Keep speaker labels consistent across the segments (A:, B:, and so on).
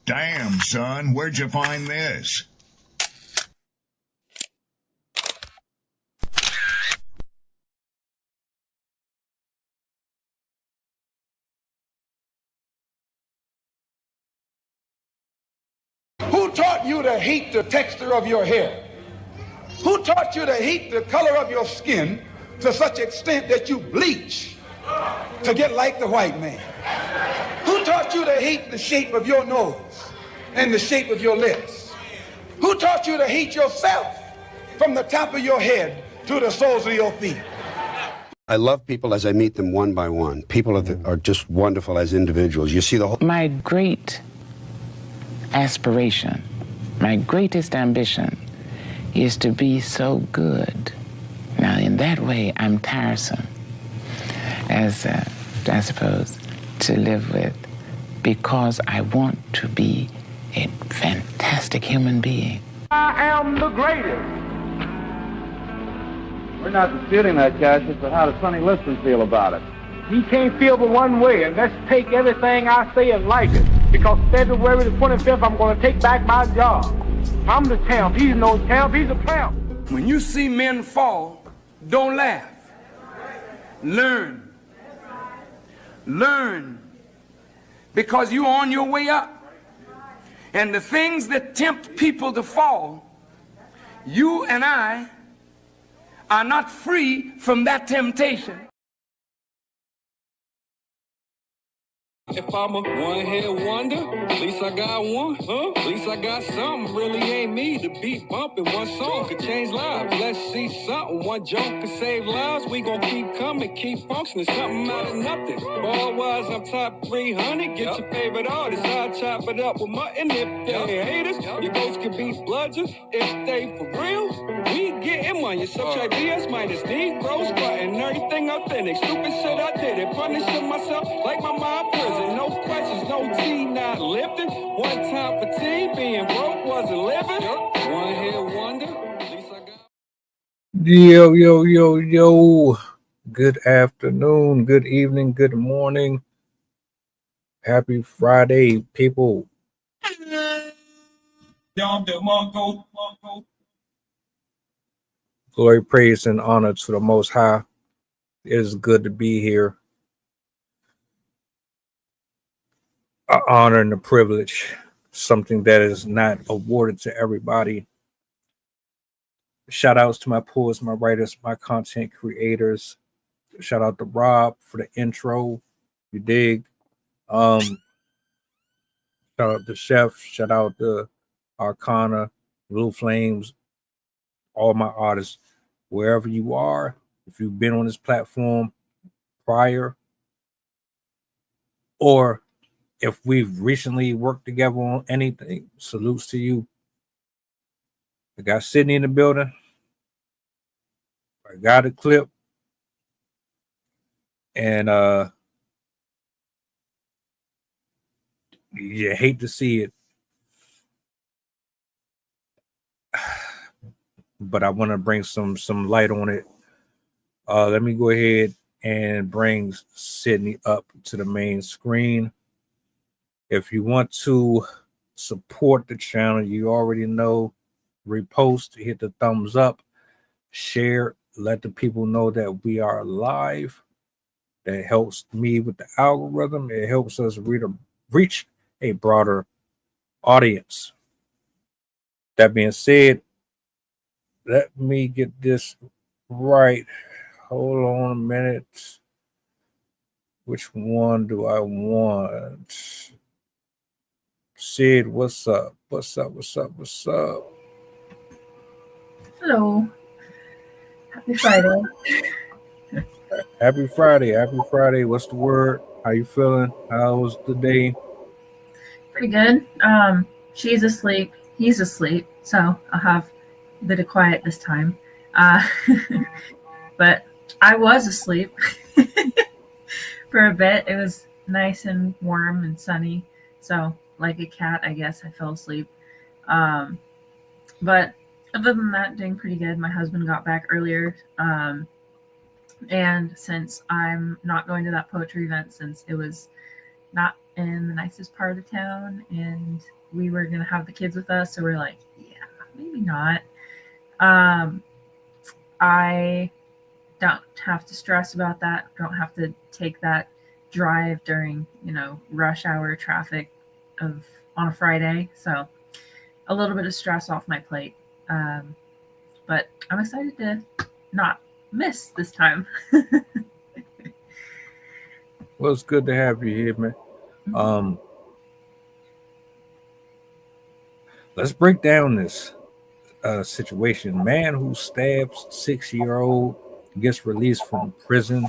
A: Damn, son, where'd you find this?
B: Who taught you to hate the texture of your hair? Who taught you to hate the color of your skin to such extent that you bleach to get like the white man? Who taught you to hate the shape of your nose and the shape of your lips? Who taught you to hate yourself from the top of your head to the soles of your feet?
C: I love people as I meet them one by one. People are just wonderful as individuals. You see the whole...
D: My great aspiration, my greatest ambition is to be so good. Now, in that way, I'm tiresome, as I suppose, to live with, because I want to be a fantastic human being.
E: I am the greatest. We're not disputing that, Cassius, but how does Sonny Liston feel about it? He can't feel but one way, and let's take everything I say and like it. Because February the 25th, I'm going to take back my job. I'm the champ. He's no champ. He's a tramp.
F: When you see men fall, don't laugh. Learn. Learn. Because you're on your way up. And the things that tempt people to fall, you and I are not free from that temptation.
G: If I'm a one-hit wonder, at least I got one, huh? At least I got something. Really ain't me. The beat bumping, one song could change lives. Let's see something. One joke could save lives. We gon' keep coming, keep functioning. Something out of nothing. Ball-wise, I'm top 300. Get your favorite artist. I'll chop it up with mutton. If they haters, your ghost can be bludgeon. If they for real, we getting money. Such ideas minus Negroes, button everything authentic. Stupid shit I did it. Punishing myself like my mom prison. No questions, no tea, not lifting. One time for tea, being broke wasn't living. One hit wonder. At least I got.
H: Yo. Good afternoon, good evening, good morning. Happy Friday, people. Glory, praise, and honor to the Most High. It is good to be here. An honor and a privilege, something that is not awarded to everybody. Shout outs to my poets, my writers, my content creators. Shout out to Rob for the intro. You dig? Shout out to Chef. Shout out to Arcana, Blue Flames, all my artists, wherever you are. If you've been on this platform prior, or if we've recently worked together on anything, salutes to you. I got Sydney in the building. I got a clip. And you hate to see it. But I want to bring some light on it. Let me go ahead and bring Sydney up to the main screen. If you want to support the channel, you already know, repost, hit the thumbs up, share, let the people know that we are live. That helps me with the algorithm. It helps us reach a broader audience. That being said, let me get this right. Hold on a minute. Which one do I want? Sid, what's up? What's up?
I: Hello. Happy Friday.
H: Happy Friday. What's the word? How you feeling? How was the day?
I: Pretty good. She's asleep. He's asleep. So I'll have a bit of quiet this time. But I was asleep for a bit. It was nice and warm and sunny. So like a cat, I guess I fell asleep. But other than that, doing pretty good. My husband got back earlier. And since I'm not going to that poetry event, since it was not in the nicest part of town, and we were going to have the kids with us. So we're like, yeah, maybe not. I don't have to stress about that. Don't have to take that drive during, rush hour traffic on a Friday. So a little bit of stress off my plate. But I'm excited to not miss this time.
H: Well, it's good to have you here, man. Let's break down this situation. Man who stabs 6-year-old gets released from prison.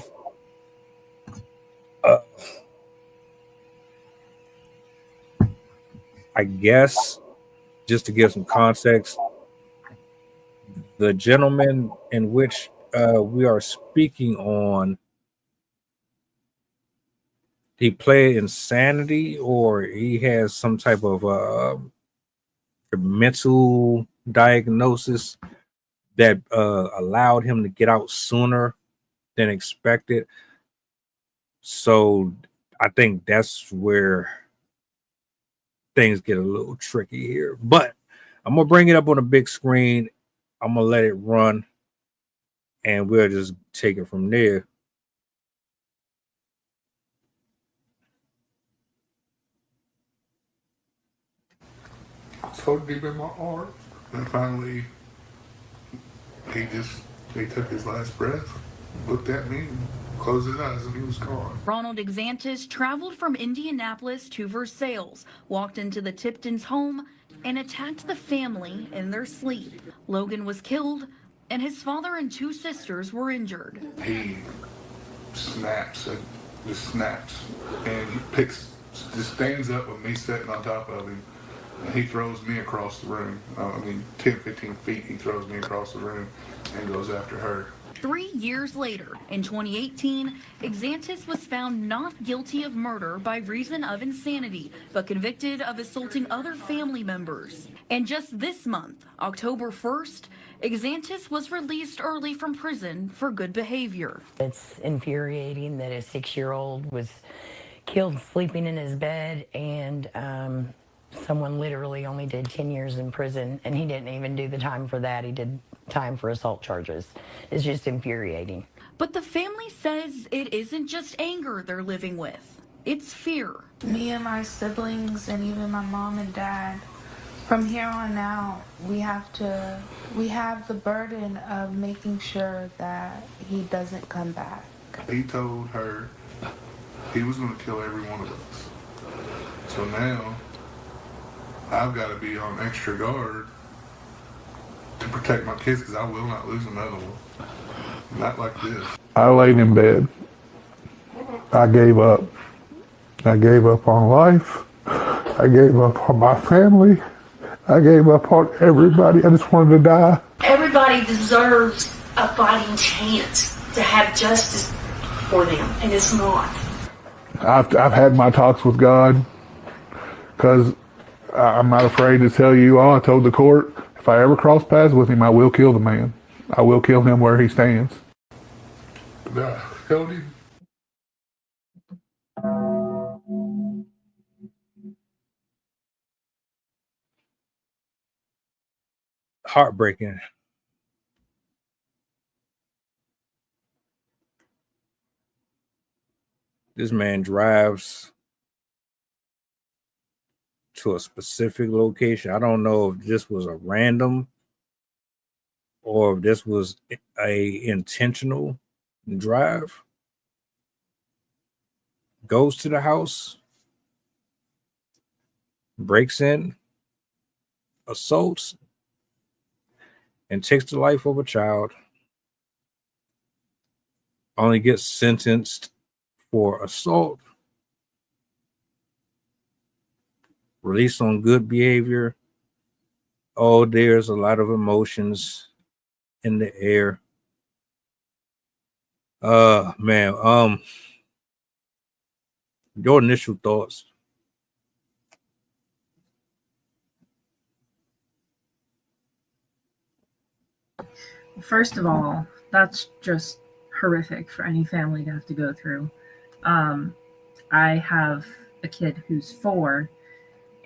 H: I guess, just to give some context, the gentleman in which we are speaking on, he played insanity, or he has some type of mental diagnosis that allowed him to get out sooner than expected. So I think that's where things get a little tricky here. But I'm going to bring it up on a big screen. I'm going to let it run, and we'll just take it from there.
J: So deep in my heart, and finally, he took his last breath, looked at me, and closed his eyes, and he was gone.
K: Ronald Exantis traveled from Indianapolis to Versailles, walked into the Tiptons' home, and attacked the family in their sleep. Logan was killed, and his father and 2 sisters were injured.
J: He snaps, and he just stands up with me sitting on top of him, and he throws me across the room. 10, 15 feet, he throws me across the room and goes after her.
K: 3 years later, in 2018, Exantis was found not guilty of murder by reason of insanity, but convicted of assaulting other family members. And just this month, October 1st, Exantis was released early from prison for good behavior.
L: It's infuriating that a 6-year-old was killed sleeping in his bed, and someone literally only did 10 years in prison, and he didn't even do the time for that. He did time for assault charges. It's just infuriating.
K: But the family says it isn't just anger they're living with. It's fear.
M: Me and my siblings, and even my mom and dad, from here on out, we have the burden of making sure that he doesn't come back.
J: He told her he was going to kill every one of us. So now I've got to be on extra guard to protect my kids, because I will not lose another one. Not like this. I laid in bed. I gave up. I gave up on life. I gave up on my family. I gave up on everybody. I just wanted to die.
N: Everybody deserves a fighting chance to have justice for them, and it's not.
J: I've had my talks with God, because I'm not afraid to tell you all. I told the court, if I ever cross paths with him, I will kill the man. I will kill him where he stands. I held him.
H: Heartbreaking. This man drives to a specific location. I don't know if this was a random or if this was a intentional drive. Goes to the house, breaks in, assaults, and takes the life of a child. Only gets sentenced for assault, released on good behavior. Oh, there's a lot of emotions in the air. Man, your initial thoughts?
I: First of all, that's just horrific for any family to have to go through. I have a kid who's 4,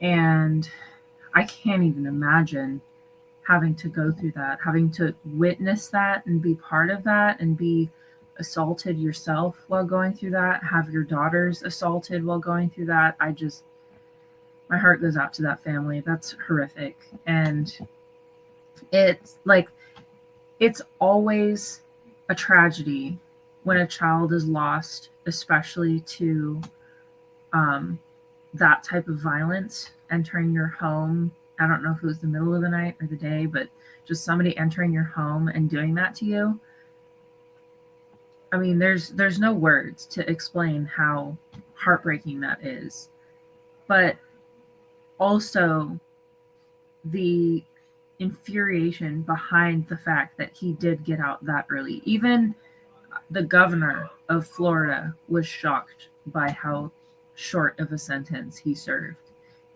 I: and I can't even imagine having to go through that, having to witness that and be part of that and be assaulted yourself while going through that, have your daughters assaulted while going through that. My heart goes out to that family. That's horrific. And it's like, it's always a tragedy when a child is lost, especially to that type of violence entering your home. I don't know if it was the middle of the night or the day, but just somebody entering your home and doing that to you. I mean, there's no words to explain how heartbreaking that is. But also the infuriation behind the fact that he did get out that early. Even the governor of Florida was shocked by how short of a sentence he served.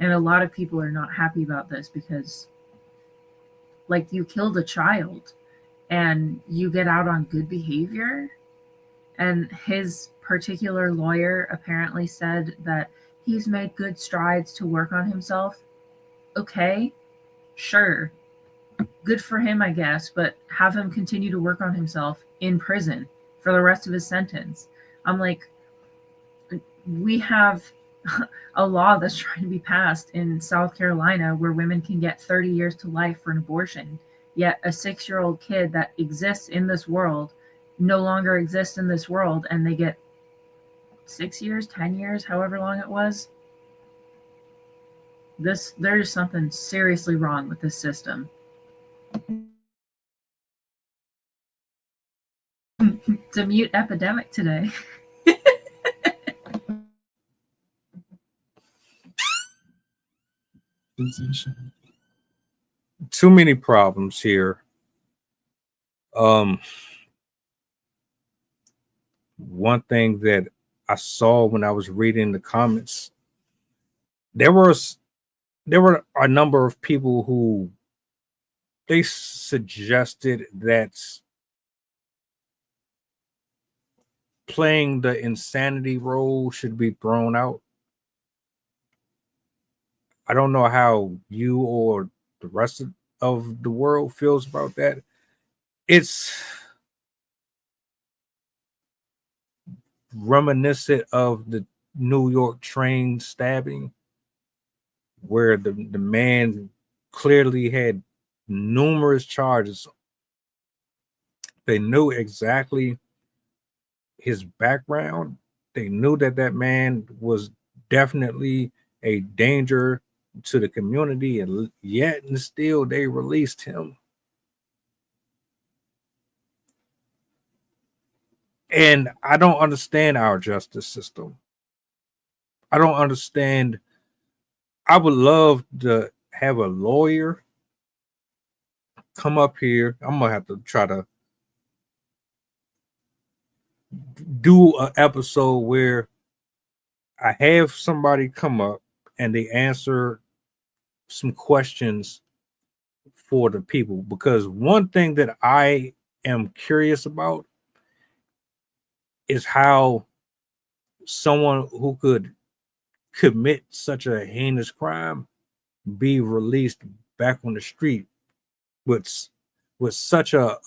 I: And a lot of people are not happy about this because, like, you killed a child and you get out on good behavior. And his particular lawyer apparently said that he's made good strides to work on himself. Okay, sure. Good for him, I guess, but have him continue to work on himself in prison for the rest of his sentence. I'm like, we have a law that's trying to be passed in South Carolina where women can get 30 years to life for an abortion. Yet a 6-year-old kid that exists in this world no longer exists in this world, and they get 6 years, 10 years, however long it was. There's something seriously wrong with this system. It's a mute epidemic today.
H: Too many problems here. One thing that I saw when I was reading the comments, there were a number of people who they suggested that playing the insanity role should be thrown out. I don't know how you or the rest of the world feels about that. It's reminiscent of the New York train stabbing, where the man clearly had numerous charges. They knew exactly his background. They knew that man was definitely a danger to the community, and yet and still they released him. And I don't understand our justice system. I don't understand. I would love to have a lawyer come up here. I'm gonna have to try to do an episode where I have somebody come up and they answer some questions for the people, because one thing that I am curious about is how someone who could commit such a heinous crime be released back on the street with such a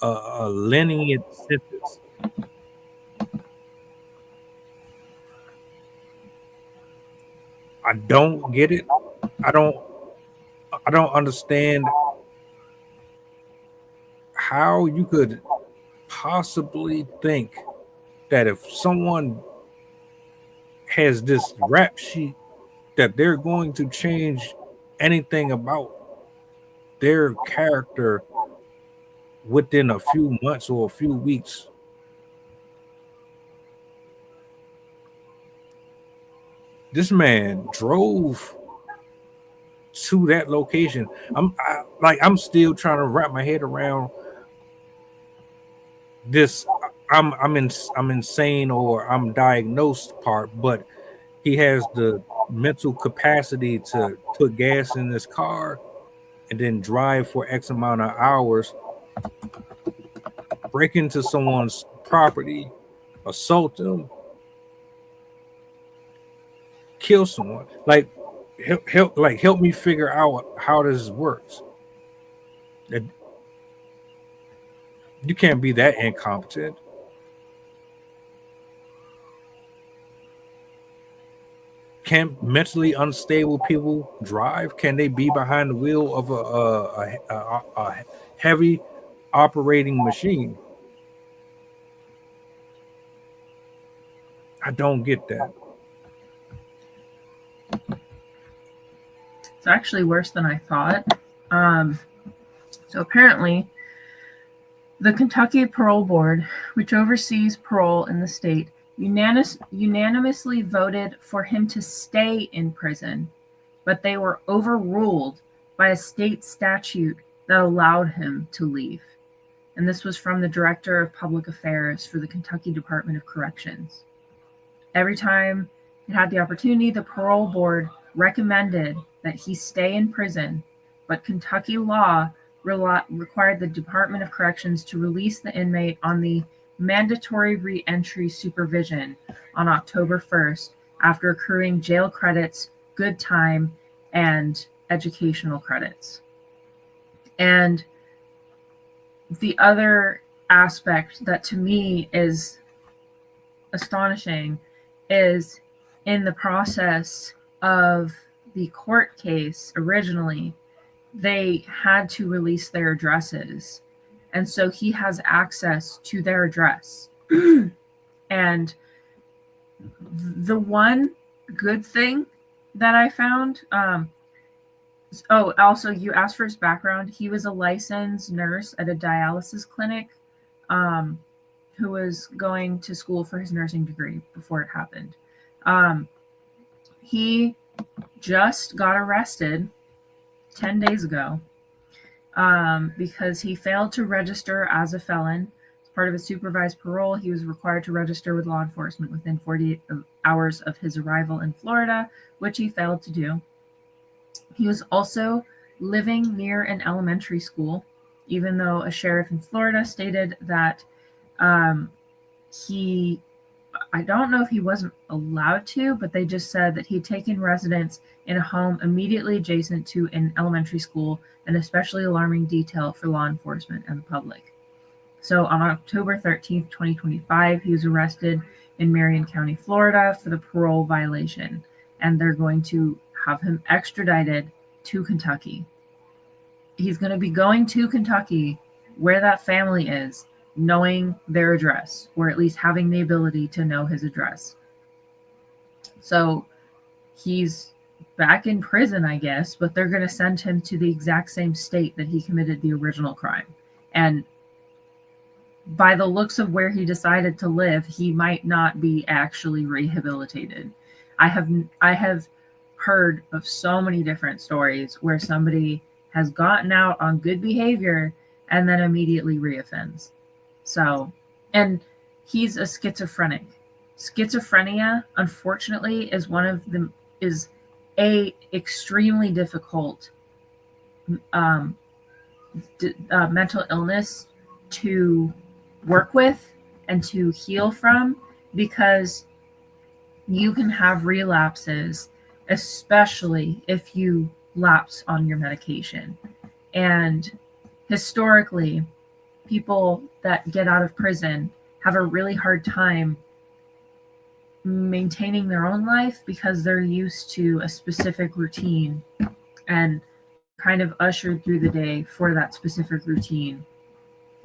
H: lenient sentence. I don't get it. I don't understand how you could possibly think that if someone has this rap sheet that they're going to change anything about their character within a few months or a few weeks. This man drove to that location. I'm still trying to wrap my head around this. I'm insane or I'm diagnosed part, but he has the mental capacity to put gas in his car and then drive for X amount of hours, break into someone's property, assault them, kill someone. Like help me figure out how this works. You can't be that incompetent. Can mentally unstable people drive? Can they be behind the wheel of a heavy operating machine? I don't get that.
I: It's actually worse than I thought. So apparently, the Kentucky Parole Board, which oversees parole in the state, unanimously voted for him to stay in prison, but they were overruled by a state statute that allowed him to leave. And this was from the Director of Public Affairs for the Kentucky Department of Corrections. Every time it had the opportunity, the parole board recommended that he stay in prison, but Kentucky law required the Department of Corrections to release the inmate on the mandatory re-entry supervision on October 1st after accruing jail credits, good time, and educational credits. And the other aspect that to me is astonishing is in the process of the court case originally, they had to release their addresses. And so he has access to their address. And the one good thing that I found, also you asked for his background. He was a licensed nurse at a dialysis clinic who was going to school for his nursing degree before it happened. He just got arrested 10 days ago because he failed to register as a felon. As part of his supervised parole, he was required to register with law enforcement within 48 hours of his arrival in Florida, which he failed to do. He was also living near an elementary school, even though a sheriff in Florida stated that I don't know if he wasn't allowed to, but they just said that he'd taken residence in a home immediately adjacent to an elementary school, an especially alarming detail for law enforcement and the public. So on October 13th, 2025, he was arrested in Marion County, Florida for the parole violation, and they're going to have him extradited to Kentucky. He's going to be going to Kentucky, where that family is, knowing their address, or at least having the ability to know his address. So he's back in prison, I guess, but they're going to send him to the exact same state that he committed the original crime. And by the looks of where he decided to live, he might not be actually rehabilitated. I have heard of so many different stories where somebody has gotten out on good behavior and then immediately reoffends. So, and he's a schizophrenic. Schizophrenia, unfortunately, is a extremely difficult mental illness to work with and to heal from, because you can have relapses, especially if you lapse on your medication. And historically, people that get out of prison have a really hard time maintaining their own life because they're used to a specific routine and kind of ushered through the day for that specific routine.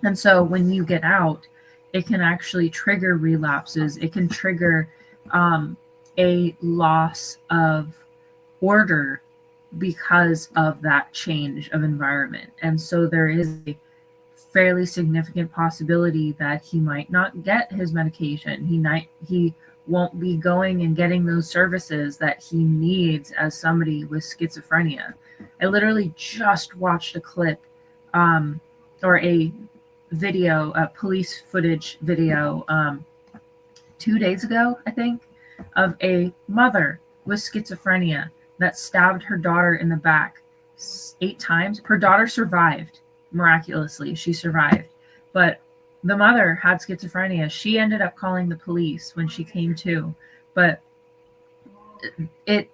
I: And so when you get out, it can actually trigger relapses. It can trigger a loss of order because of that change of environment. And so there is a fairly significant possibility that he might not get his medication. He won't be going and getting those services that he needs as somebody with schizophrenia. I literally just watched a clip or a video, a police footage video 2 days ago, I think, of a mother with schizophrenia that stabbed her daughter in the back 8 times. Her daughter survived. Miraculously, she survived. But the mother had schizophrenia. She ended up calling the police when she came to. But it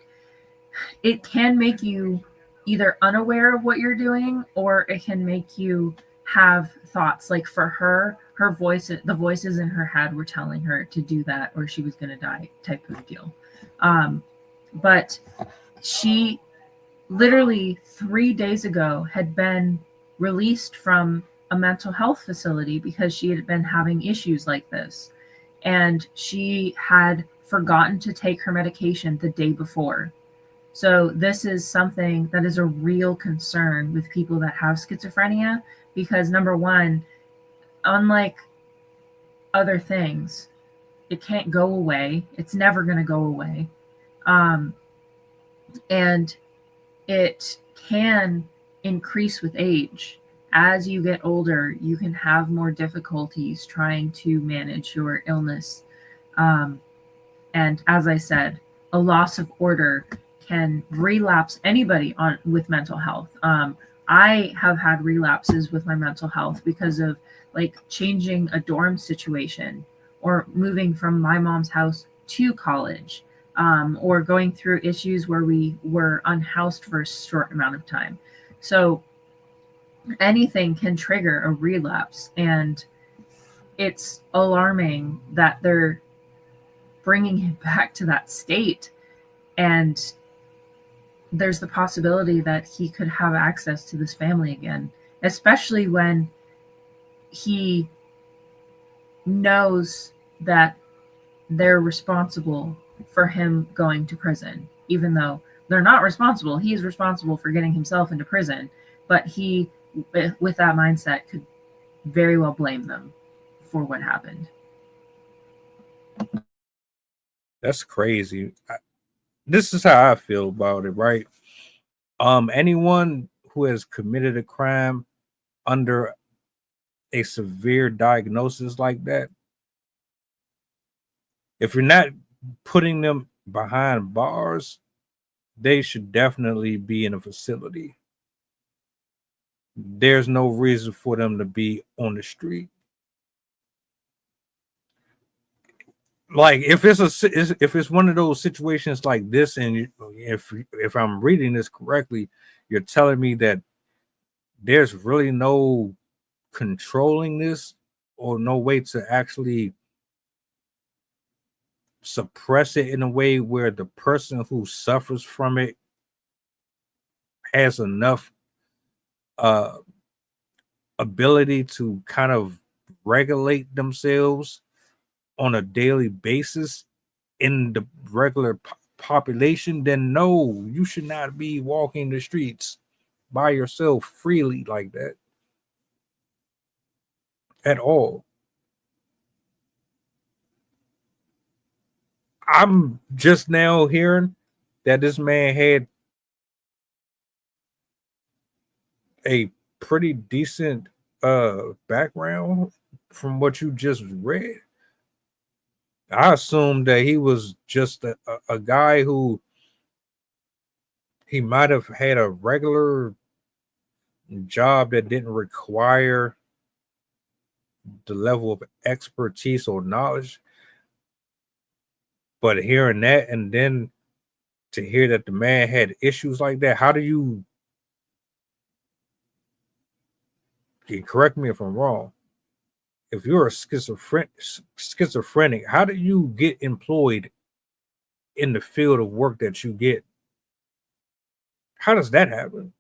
I: can make you either unaware of what you're doing, or it can make you have thoughts. Like for her the voices in her head were telling her to do that or she was going to die, type of deal. But she literally 3 days ago had been released from a mental health facility because she had been having issues like this, and she had forgotten to take her medication the day before. So this is something that is a real concern with people that have schizophrenia, because number one, unlike other things, it can't go away. It's never going to go away. And it can increase with age. As you get older, you can have more difficulties trying to manage your illness. And as I said, a loss of order can relapse anybody with mental health. I have had relapses with my mental health because of like changing a dorm situation, or moving from my mom's house to college, or going through issues where we were unhoused for a short amount of time. So anything can trigger a relapse, and it's alarming that they're bringing him back to that state. And there's the possibility that he could have access to this family again, especially when he knows that they're responsible for him going to prison, even though they're not responsible. He's responsible for getting himself into prison, but he, with that mindset, could very well blame them for what happened.
H: That's crazy. This is how I feel about it, right? Anyone who has committed a crime under a severe diagnosis like that, if you're not putting them behind bars, they should definitely be in a facility. There's no reason for them to be on the street. Like if it's one of those situations like this, and if I'm reading this correctly, you're telling me that there's really no controlling this, or no way to actually suppress it in a way where the person who suffers from it has enough ability to kind of regulate themselves on a daily basis in the regular population. Then no, you should not be walking the streets by yourself freely like that at all. I'm just now hearing that this man had a pretty decent background from what you just read. I assumed that he was just a guy who he might have had a regular job that didn't require the level of expertise or knowledge. But hearing that, and then to hear that the man had issues like that, how do you correct me if I'm wrong? If you're a schizophrenic, how do you get employed in the field of work that you get? How does that happen?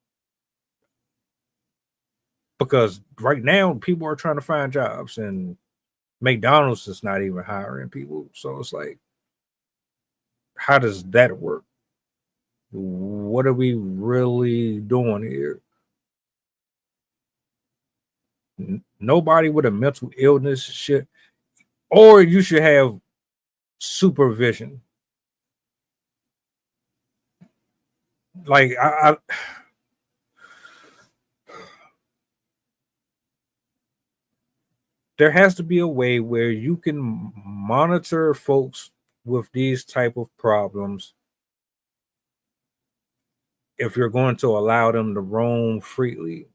H: Because right now people are trying to find jobs, and McDonald's is not even hiring people. So it's like, how does that work? What are we really doing here? Nobody with a mental illness should, or you should have supervision. Like there has to be a way where you can monitor folks with these type of problems if you're going to allow them to roam freely.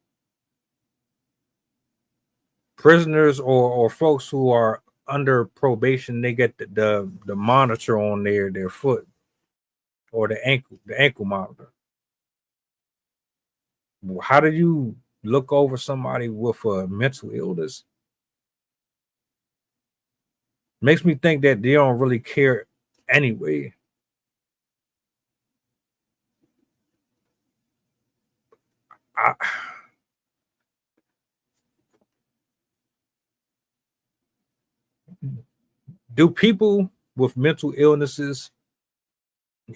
H: Prisoners or folks who are under probation, they get the monitor on their foot. or the ankle monitor. How do you look over somebody with a mental illness? Makes me think that they don't really care anyway. Do people with mental illnesses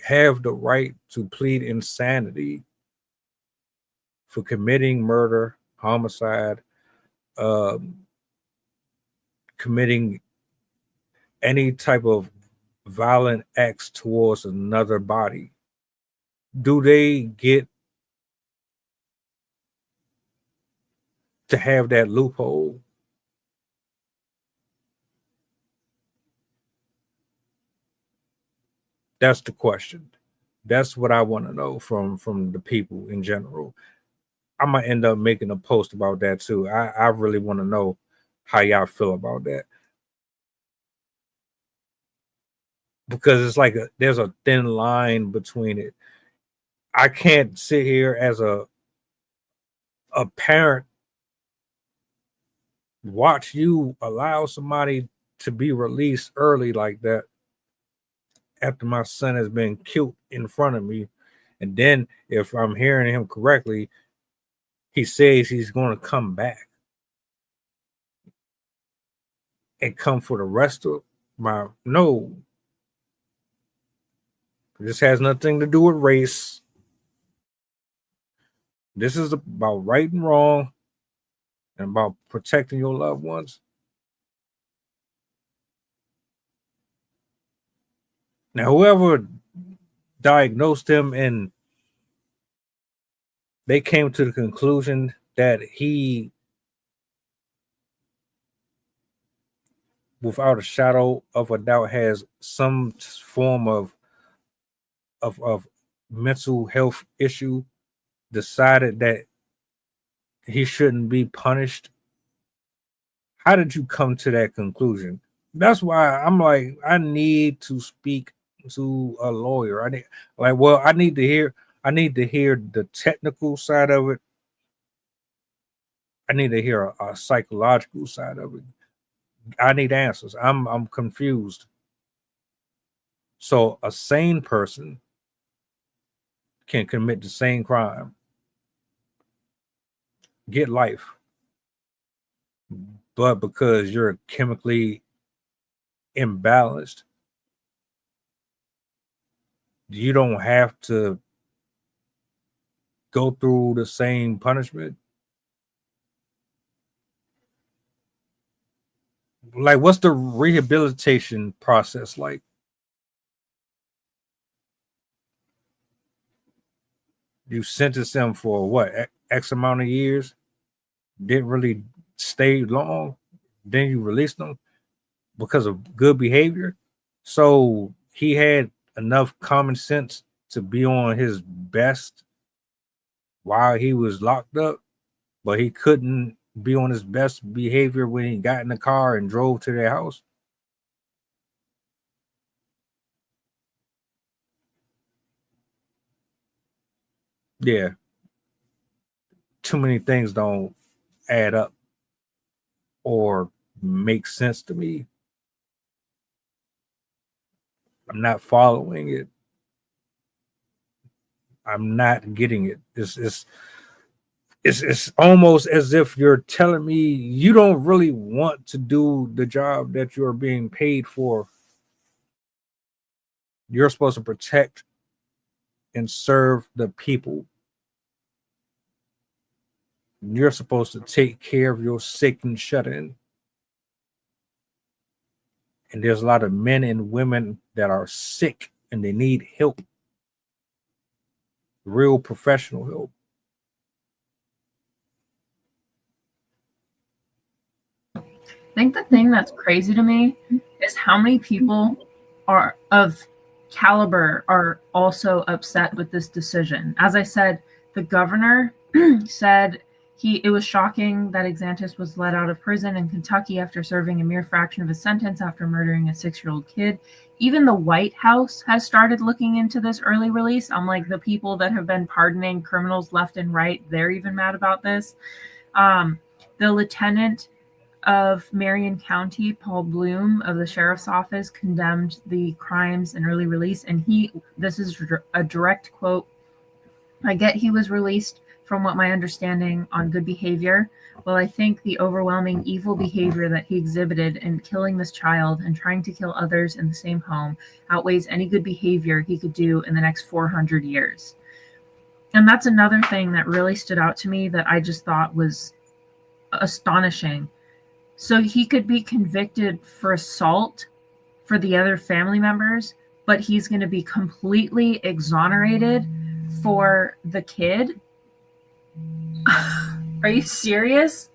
H: have the right to plead insanity for committing murder, homicide, committing any type of violent acts towards another body? Do they get to have that loophole? That's the question. That's what I want to know from the people in general. I might end up making a post about that too. I really want to know how y'all feel about that. Because it's like there's a thin line between it. I can't sit here as a parent, watch you allow somebody to be released early like that after my son has been killed in front of me. And then if I'm hearing him correctly, he says he's going to come back and come for the rest of my... No. This has nothing to do with race. This is about right and wrong and about protecting your loved ones. Now, whoever diagnosed him and they came to the conclusion that he, without a shadow of a doubt, has some form of mental health issue, decided that he shouldn't be punished. How did you come to that conclusion? That's why I'm like, I need to speak to a lawyer. I need to hear the technical side of it. I need to hear a psychological side of it. I need answers. I'm confused. So a sane person can commit the same crime, get life, but because you're chemically imbalanced, you don't have to go through the same punishment. Like, what's the rehabilitation process like? You sentenced them for what, X amount of years, didn't really stay long, then you released them because of good behavior. So he had enough common sense to be on his best while he was locked up, but he couldn't be on his best behavior when he got in the car and drove to their house. Yeah. Too many things don't add up or make sense to me. I'm not following it. I'm not getting it. It's almost as if you're telling me you don't really want to do the job that you're being paid for. You're supposed to protect and serve the people. You're supposed to take care of your sick and shut in. And there's a lot of men and women that are sick and they need help. Real professional help.
I: I think the thing that's crazy to me is how many people are of caliber are also upset with this decision. As I said, the governor said It was shocking that Exantis was let out of prison in Kentucky after serving a mere fraction of his sentence after murdering a 6-year-old kid. Even the White House has started looking into this early release. I'm like, the people that have been pardoning criminals left and right, they're even mad about this. The lieutenant of Marion County, Paul Bloom of the sheriff's office, condemned the crimes in early release. And this is a direct quote. I get he was released from what my understanding on good behavior. Well, I think the overwhelming evil behavior that he exhibited in killing this child and trying to kill others in the same home outweighs any good behavior he could do in the next 400 years. And that's another thing that really stood out to me that I just thought was astonishing. So he could be convicted for assault for the other family members, but he's going to be completely exonerated for the kid. Are you serious?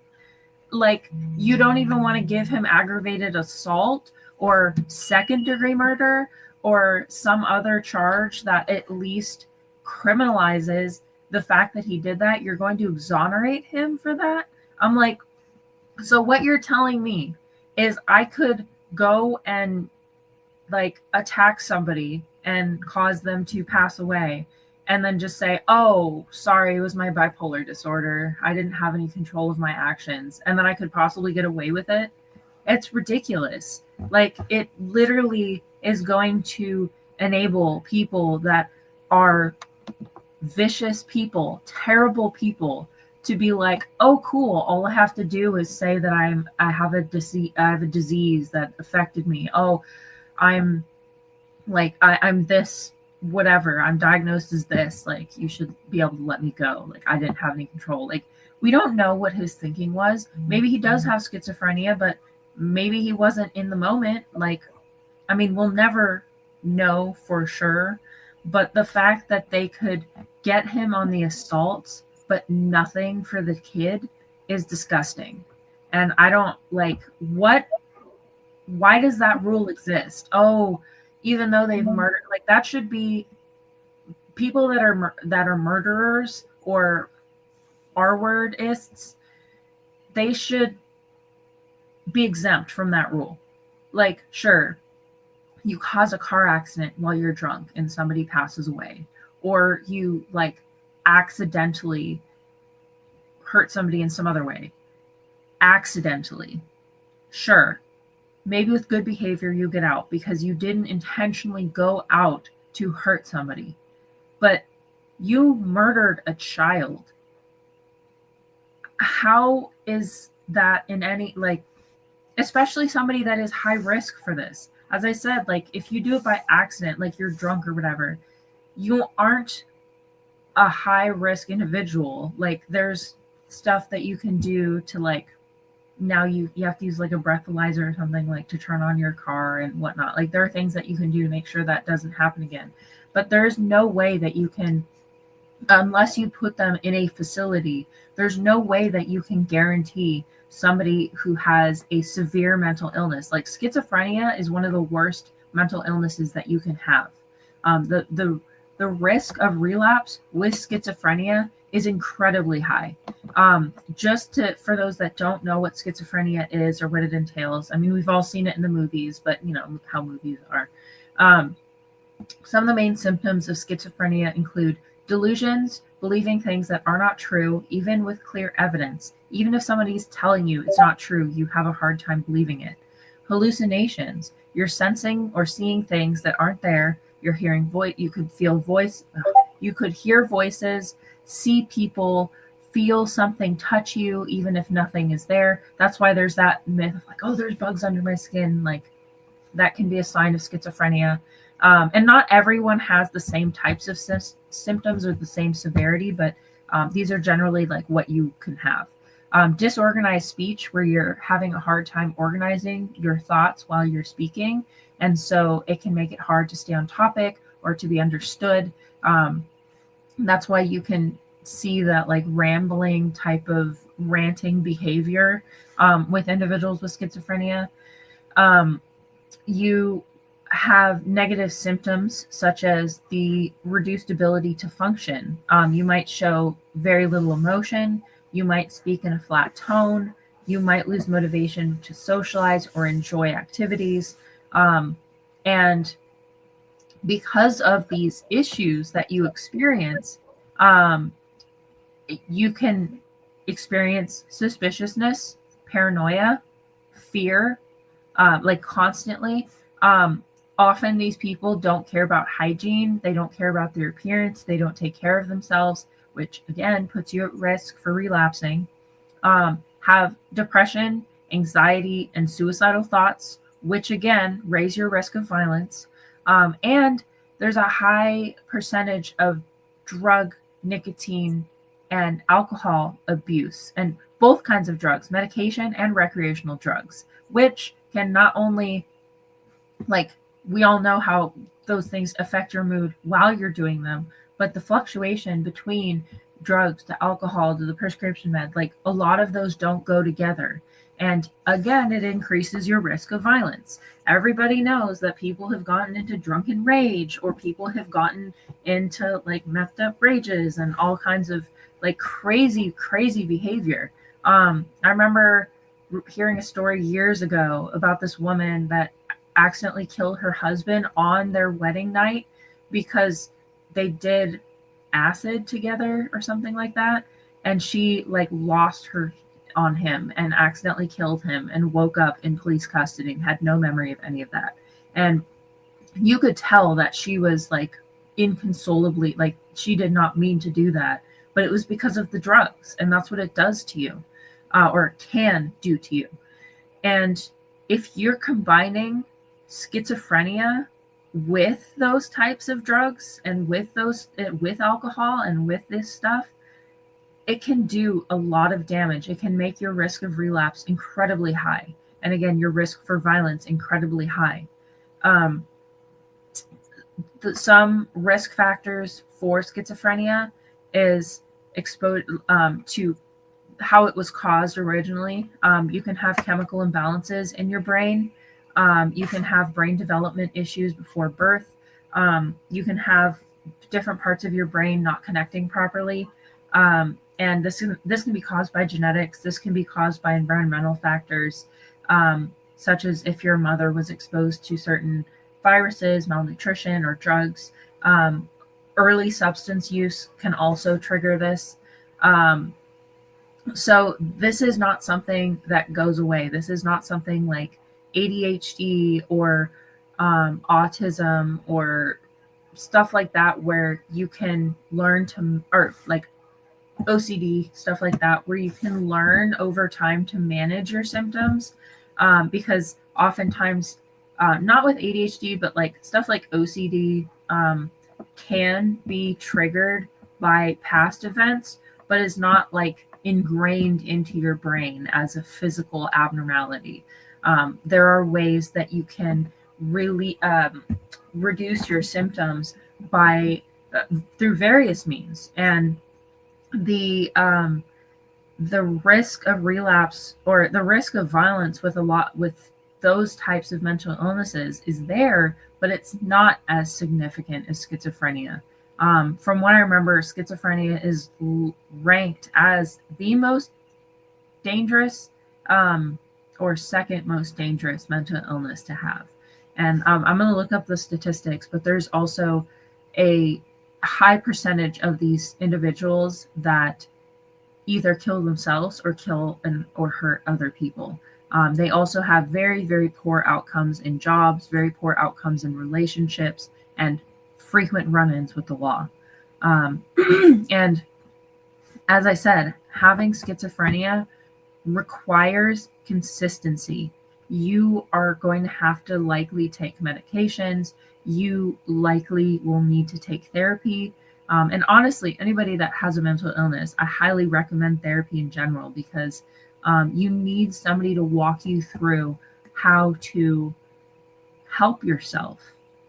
I: Like, you don't even want to give him aggravated assault or second-degree murder or some other charge that at least criminalizes the fact that he did that? You're going to exonerate him for that? I'm like, so what you're telling me is I could go and like attack somebody and cause them to pass away and then just say, oh, sorry, it was my bipolar disorder. I didn't have any control of my actions. And then I could possibly get away with it. It's ridiculous. Like, it literally is going to enable people that are vicious people, terrible people, to be like, oh, cool. All I have to do is say that I have a disease that affected me. Oh, I'm this, whatever. I'm diagnosed as this. Like, you should be able to let me go. Like, I didn't have any control. Like, we don't know what his thinking was. Maybe he does have schizophrenia, but maybe he wasn't in the moment. Like, I mean, we'll never know for sure. But the fact that they could get him on the assaults, but nothing for the kid, is disgusting. And I don't like, why does that rule exist? Oh, even though they've murdered, like, that should be people that are murderers or R-wordists, they should be exempt from that rule. Like, sure, you cause a car accident while you're drunk and somebody passes away, or you like accidentally hurt somebody in some other way. Accidentally. Sure. Maybe with good behavior you get out because you didn't intentionally go out to hurt somebody. But you murdered a child. How is that in any, like, especially somebody that is high risk for this? As I said, like, if you do it by accident, like you're drunk or whatever, you aren't a high risk individual. Like, there's stuff that you can do to, like, now you have to use like a breathalyzer or something, like, to turn on your car and whatnot. Like, there are things that you can do to make sure that doesn't happen again. But there's no way that you can, unless you put them in a facility, there's no way that you can guarantee somebody who has a severe mental illness. Like, schizophrenia is one of the worst mental illnesses that you can have. The risk of relapse with schizophrenia is incredibly high. For those that don't know what schizophrenia is or what it entails, I mean, we've all seen it in the movies, but you know how movies are. Some of the main symptoms of schizophrenia include delusions, believing things that are not true, even with clear evidence. Even if somebody's telling you it's not true, you have a hard time believing it. Hallucinations, you're sensing or seeing things that aren't there. You're hearing you could hear voices, see people, feel something touch you, even if nothing is there. That's why there's that myth of like, oh, there's bugs under my skin. Like, that can be a sign of schizophrenia. And not everyone has the same types of symptoms or the same severity, but these are generally like what you can have. Disorganized speech, where you're having a hard time organizing your thoughts while you're speaking. And so it can make it hard to stay on topic or to be understood. That's why you can see that like rambling type of ranting behavior with individuals with schizophrenia. You have negative symptoms such as the reduced ability to function. You might show very little emotion. You might speak in a flat tone. You might lose motivation to socialize or enjoy activities. And because of these issues that you experience, you can experience suspiciousness, paranoia, fear, like constantly. Often these people don't care about hygiene. They don't care about their appearance. They don't take care of themselves, which again puts you at risk for relapsing. Have depression, anxiety, and suicidal thoughts, which again raise your risk of violence. And there's a high percentage of drug, nicotine, and alcohol abuse, and both kinds of drugs, medication and recreational drugs, which can not only, like, we all know how those things affect your mood while you're doing them, but the fluctuation between drugs to alcohol to the prescription med, like a lot of those don't go together. And again, it increases your risk of violence. Everybody knows that people have gotten into drunken rage, or people have gotten into like methed up rages and all kinds of like crazy behavior. I remember hearing a story years ago about this woman that accidentally killed her husband on their wedding night because they did acid together or something like that, and she like lost her on him and accidentally killed him and woke up in police custody and had no memory of any of that. And you could tell that she was like inconsolably, like she did not mean to do that, but it was because of the drugs, and that's what it does to you, or can do to you. And if you're combining schizophrenia with those types of drugs and with alcohol and with this stuff, it can do a lot of damage. It can make your risk of relapse incredibly high, and again, your risk for violence incredibly high. Some risk factors for schizophrenia is exposed to how it was caused originally. You can have chemical imbalances in your brain. You can have brain development issues before birth. You can have different parts of your brain not connecting properly. And this can be caused by genetics. This can be caused by environmental factors, such as if your mother was exposed to certain viruses, malnutrition, or drugs. Early substance use can also trigger this. So this is not something that goes away. This is not something like ADHD or autism or stuff like that, where you can learn to, or like OCD, stuff like that, where you can learn over time to manage your symptoms. Because oftentimes, not with ADHD, but like stuff like OCD can be triggered by past events, but is not like ingrained into your brain as a physical abnormality. There are ways that you can really reduce your symptoms by through various means, and the risk of relapse or the risk of violence with those types of mental illnesses is there, but it's not as significant as schizophrenia. From what I remember, schizophrenia is ranked as the most dangerous or second most dangerous mental illness to have. And I'm going to look up the statistics, but there's also a high percentage of these individuals that either kill themselves or kill or hurt other people. They also have very, very poor outcomes in jobs, very poor outcomes in relationships, and frequent run-ins with the law. And as I said, having schizophrenia requires consistency. You are going to have to likely take medications. You likely will need to take therapy. And honestly, anybody that has a mental illness, I highly recommend therapy in general, because you need somebody to walk you through how to help yourself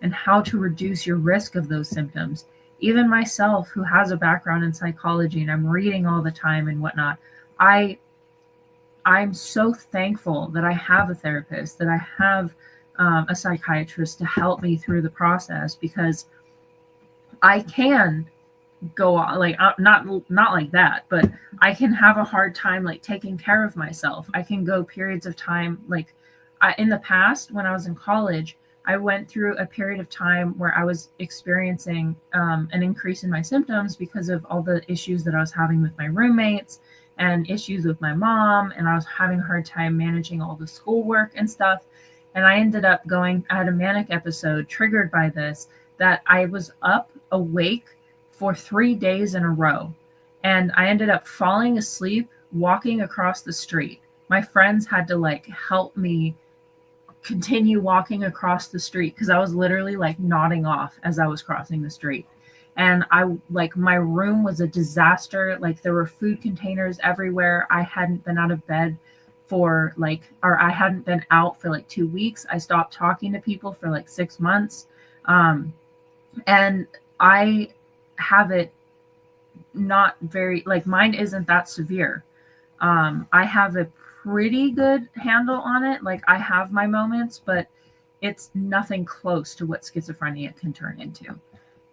I: and how to reduce your risk of those symptoms. Even myself, who has a background in psychology and I'm reading all the time and whatnot, I'm so thankful that I have a therapist, that I have a psychiatrist to help me through the process, because I can go on, like not like that, but I can have a hard time like taking care of myself. I can go periods of time like in the past when I was in college, I went through a period of time where I was experiencing an increase in my symptoms because of all the issues that I was having with my roommates and issues with my mom, and I was having a hard time managing all the schoolwork and stuff. And I ended up I had a manic episode triggered by this, that I was up awake for 3 days in a row. And I ended up falling asleep walking across the street. My friends had to like help me continue walking across the street because I was literally like nodding off as I was crossing the street. And my room was a disaster. Like there were food containers everywhere. I hadn't been out of bed I hadn't been out for like 2 weeks. I stopped talking to people for like 6 months. And I have it not very, like mine isn't that severe. I have a pretty good handle on it. Like I have my moments, but it's nothing close to what schizophrenia can turn into.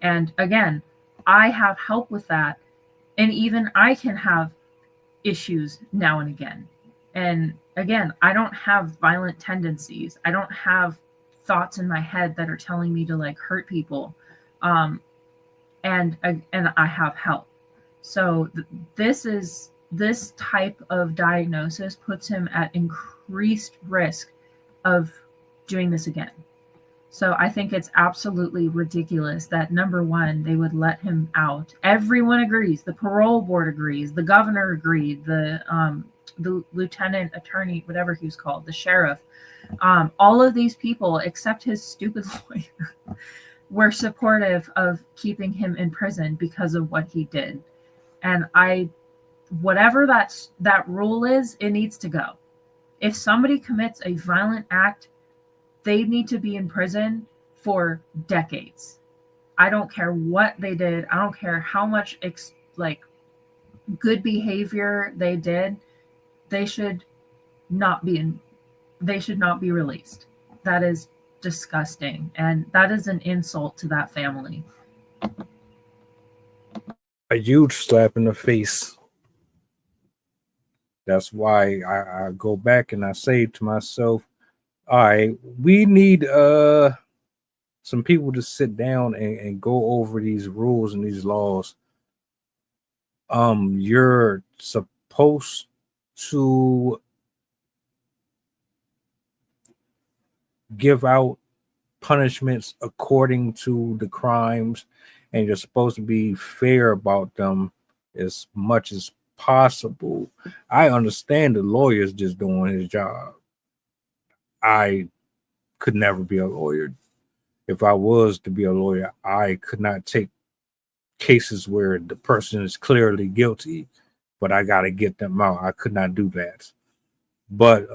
I: And again, I have help with that. And even I can have issues now and again. And again, I don't have violent tendencies. I don't have thoughts in my head that are telling me to like hurt people. And I have help. So this type of diagnosis puts him at increased risk of doing this again. So I think it's absolutely ridiculous that, number one, they would let him out. Everyone agrees. The parole board agrees. The governor agreed. The lieutenant attorney, whatever he was called, the sheriff, all of these people, except his stupid lawyer, were supportive of keeping him in prison because of what he did. And whatever that rule is, it needs to go. If somebody commits a violent act, they need to be in prison for decades. I don't care what they did. I don't care how much good behavior they did. They should not be released. That is disgusting, and that is an insult to that family.
H: A huge slap in the face. That's why I go back and I say to myself, all right, we need some people to sit down and go over these rules and these laws. You're supposed to give out punishments according to the crimes, and you're supposed to be fair about them as much as possible. I understand the lawyer's just doing his job. I could never be a lawyer. If I was to be a lawyer, I could not take cases where the person is clearly guilty, but I got to get them out. I could not do that. But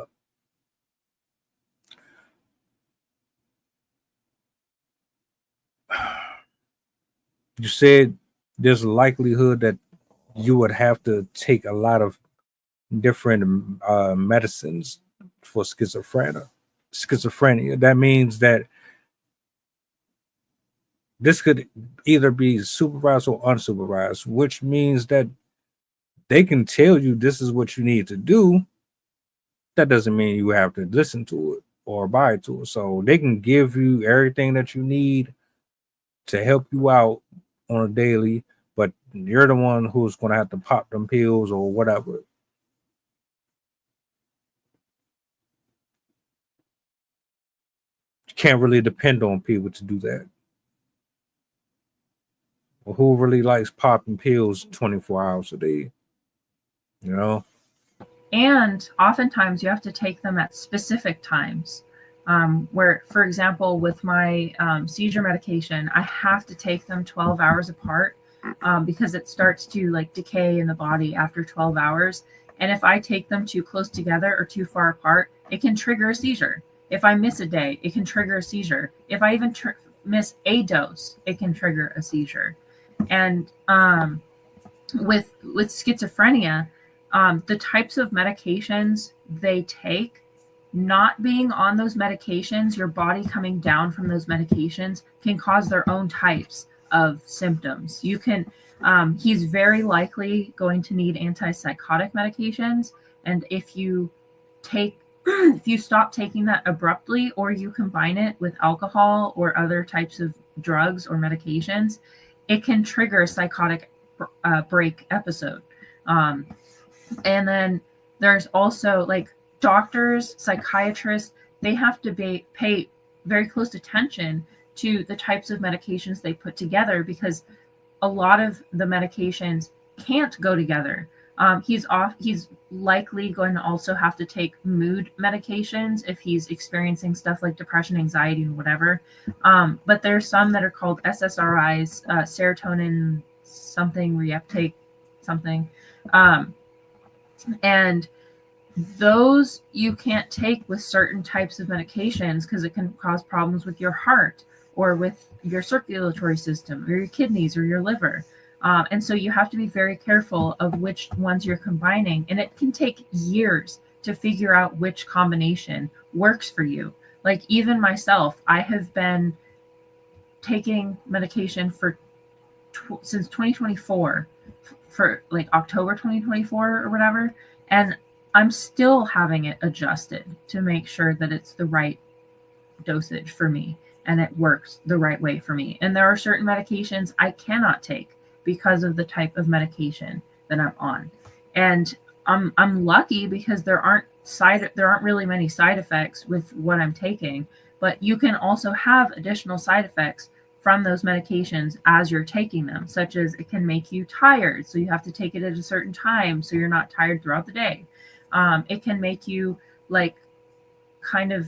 H: you said there's a likelihood that you would have to take a lot of different medicines for schizophrenia. That means that this could either be supervised or unsupervised, which means that they can tell you this is what you need to do. That doesn't mean you have to listen to it or abide to it. So they can give you everything that you need to help you out on a daily, but you're the one who's going to have to pop them pills or whatever. You can't really depend on people to do that. Well, who really likes popping pills 24 hours a day? You know?
I: And oftentimes you have to take them at specific times. Where, for example, with my seizure medication, I have to take them 12 hours apart because it starts to like decay in the body after 12 hours. And if I take them too close together or too far apart, it can trigger a seizure. If I miss a day, it can trigger a seizure. If I even miss a dose, it can trigger a seizure. And with schizophrenia, the types of medications they take, not being on those medications, your body coming down from those medications can cause their own types of symptoms. You can, he's very likely going to need antipsychotic medications. And if you stop taking that abruptly, or you combine it with alcohol or other types of drugs or medications, it can trigger a psychotic break episode. And then there's also like doctors, psychiatrists, they have to pay very close attention to the types of medications they put together, because a lot of the medications can't go together. He's likely going to also have to take mood medications if he's experiencing stuff like depression, anxiety, and whatever. But there's some that are called SSRIs, serotonin something reuptake something. And those you can't take with certain types of medications because it can cause problems with your heart or with your circulatory system or your kidneys or your liver. And so you have to be very careful of which ones you're combining. And it can take years to figure out which combination works for you. Like even myself, I have been taking medication since 2024, for like October 2024 or whatever. And I'm still having it adjusted to make sure that it's the right dosage for me and it works the right way for me. And there are certain medications I cannot take because of the type of medication that I'm on. And I'm lucky because there aren't really many side effects with what I'm taking, but you can also have additional side effects from those medications as you're taking them, such as it can make you tired. So you have to take it at a certain time so you're not tired throughout the day. It can make you like kind of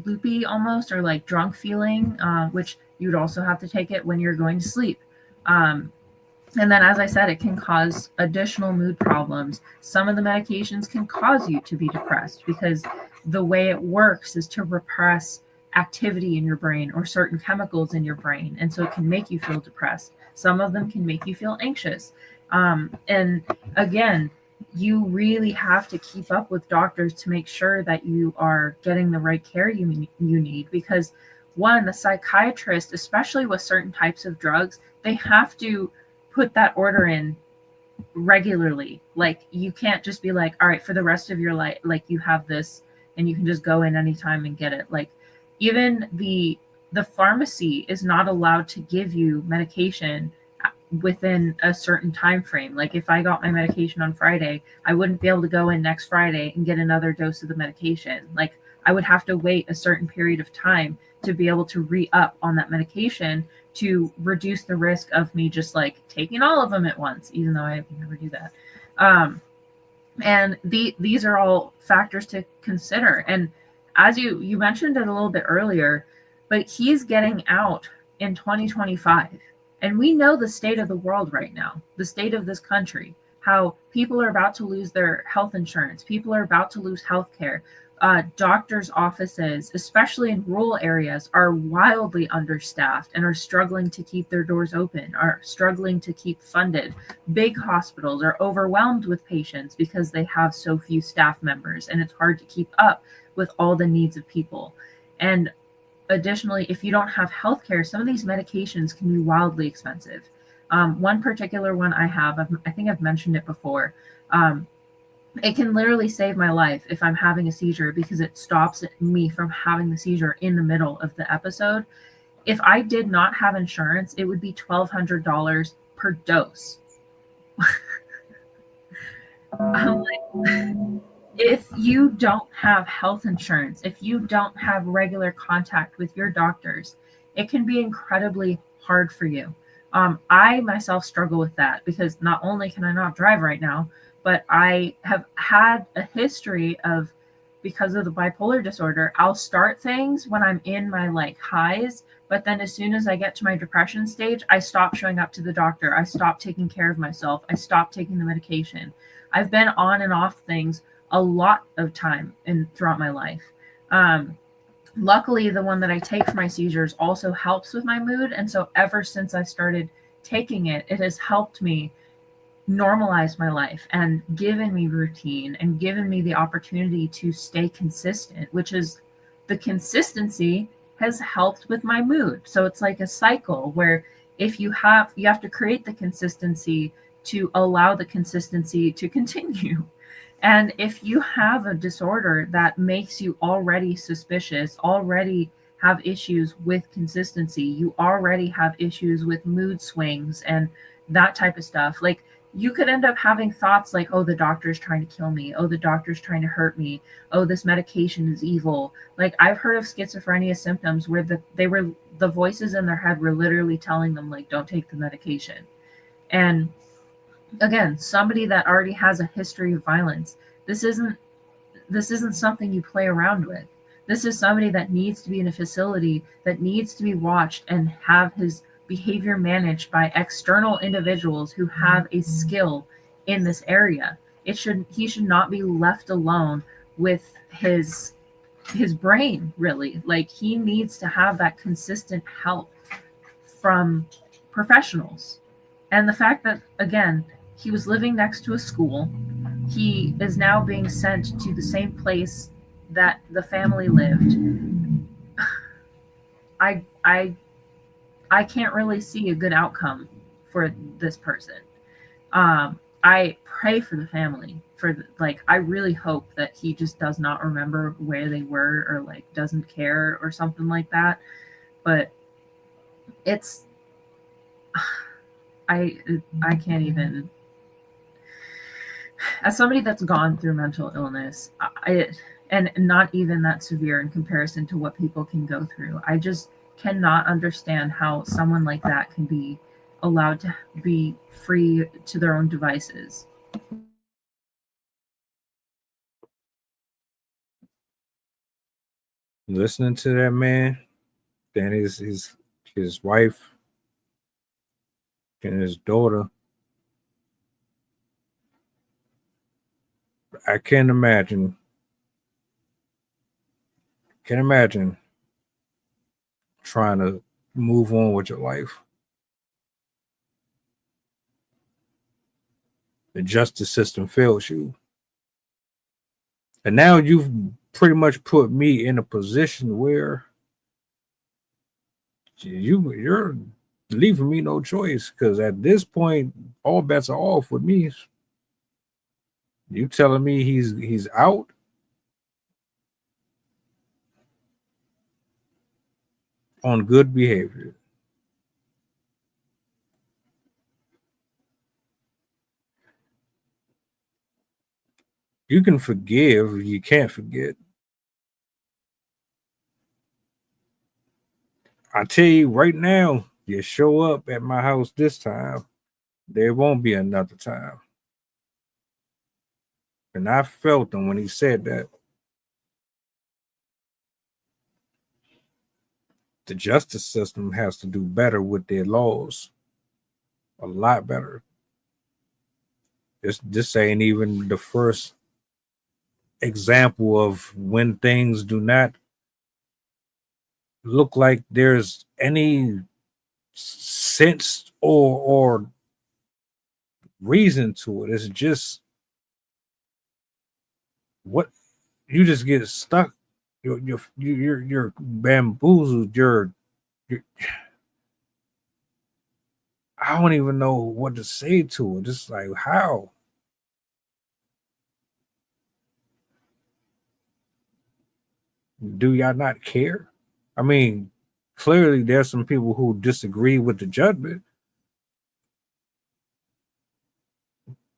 I: loopy almost, or like drunk feeling, which you'd also have to take it when you're going to sleep. And then, as I said, it can cause additional mood problems. Some of the medications can cause you to be depressed because the way it works is to repress activity in your brain or certain chemicals in your brain. And so it can make you feel depressed. Some of them can make you feel anxious. And again, you really have to keep up with doctors to make sure that you are getting the right care you need, because one, the psychiatrist, especially with certain types of drugs, they have to put that order in regularly. Like you can't just be like, all right, for the rest of your life, like you have this and you can just go in anytime and get it. Like even the pharmacy is not allowed to give you medication within a certain time frame. Like if I got my medication on Friday, I wouldn't be able to go in next Friday and get another dose of the medication. Like I would have to wait a certain period of time to be able to re-up on that medication to reduce the risk of me just like taking all of them at once, even though I never do that. And these are all factors to consider. And as you mentioned it a little bit earlier, but he's getting out in 2025. And we know the state of the world right now, the state of this country, how people are about to lose their health insurance. People are about to lose health care. Doctors' offices, especially in rural areas, are wildly understaffed and are struggling to keep their doors open, are struggling to keep funded. Big hospitals are overwhelmed with patients because they have so few staff members, and it's hard to keep up with all the needs of people. And additionally, if you don't have healthcare, some of these medications can be wildly expensive. One particular one I have, I think I've mentioned it before. It can literally save my life if I'm having a seizure, because it stops me from having the seizure in the middle of the episode. If I did not have insurance, it would be $1,200 per dose. I'm like, if you don't have health insurance, if you don't have regular contact with your doctors, it can be incredibly hard for you. I myself struggle with that because not only can I not drive right now, but I have had a history of, because of the bipolar disorder, I'll start things when I'm in my like highs, but then as soon as I get to my depression stage, I stop showing up to the doctor. I stop taking care of myself. I stop taking the medication. I've been on and off things a lot of time throughout my life. Luckily, the one that I take for my seizures also helps with my mood. And so ever since I started taking it, it has helped me normalize my life and given me routine and given me the opportunity to stay consistent, which is the consistency has helped with my mood. So it's like a cycle where if you have to create the consistency to allow the consistency to continue. And if you have a disorder that makes you already suspicious, already have issues with consistency, you already have issues with mood swings and that type of stuff, like you could end up having thoughts like, oh, the doctor's trying to kill me, oh, the doctor's trying to hurt me, oh, this medication is evil. Like I've heard of schizophrenia symptoms where the voices in their head were literally telling them like, don't take the medication. And again, somebody that already has a history of violence, this isn't something you play around with. This is somebody that needs to be in a facility, that needs to be watched and have his behavior managed by external individuals who have a skill in this area. He should not be left alone with his brain, really. Like he needs to have that consistent help from professionals. And the fact that, again, he was living next to a school, he is now being sent to the same place that the family lived. I can't really see a good outcome for this person. I pray for the family. I really hope that he just does not remember where they were or like doesn't care or something like that. But it's I can't even. As somebody that's gone through mental illness, and not even that severe in comparison to what people can go through, I just cannot understand how someone like that can be allowed to be free to their own devices.
H: Listening to that man, then his wife and his daughter, I can't imagine trying to move on with your life. The justice system fails you. And now you've pretty much put me in a position where you're leaving me no choice, because at this point, all bets are off with me. You telling me he's out? On good behavior. You can forgive, you can't forget. I tell you right now, you show up at my house this time, there won't be another time. And I felt him when he said that. The justice system has to do better with their laws. A lot better. This ain't even the first example of when things do not look like there's any sense or reason to it. It's just what you just get stuck. You're bamboozled. You're I don't even know what to say to it. Just like, how? Do y'all not care? I mean, clearly there's some people who disagree with the judgment.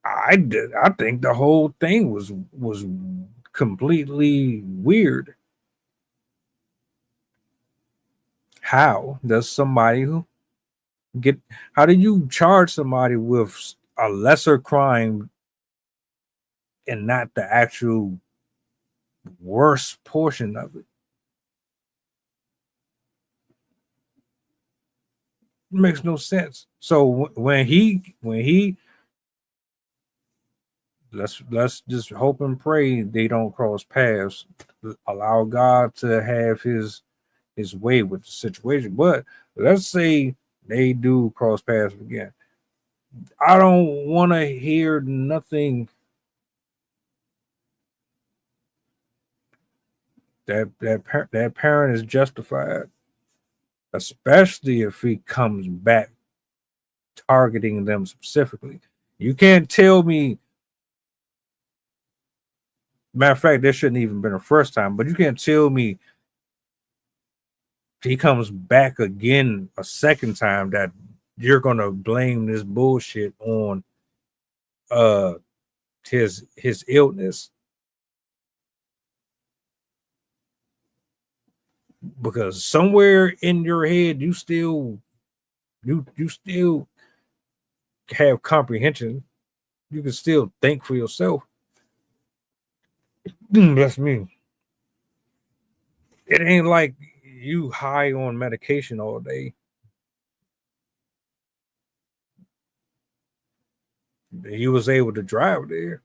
H: I think the whole thing was completely weird. How does somebody how do you charge somebody with a lesser crime and not the actual worst portion of it? It makes no sense. So when he let's just hope and pray they don't cross paths. Allow God to have his way with the situation. But let's say they do cross paths again. I don't want to hear nothing that parent is justified, especially if he comes back targeting them specifically. You can't tell me. Matter of fact, there shouldn't even been a first time, but you can't tell me he comes back again a second time that you're gonna blame this bullshit on his illness, because somewhere in your head you still have comprehension. You can still think for yourself. That's me. It ain't like you high on medication all day. He was able to drive there,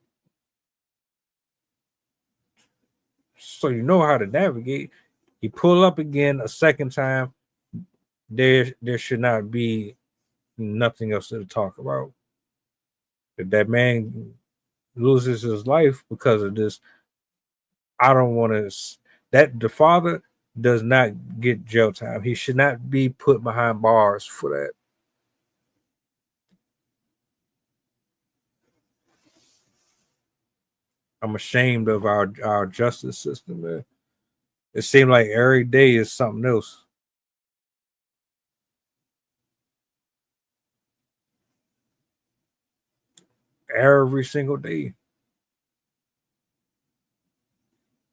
H: so you know how to navigate. He pull up again a second time. There should not be nothing else to talk about. If that man loses his life because of this, I don't want to. That the father does not get jail time. He should not be put behind bars for that. I'm ashamed of our justice system, man. It seems like every day is something else. Every single day.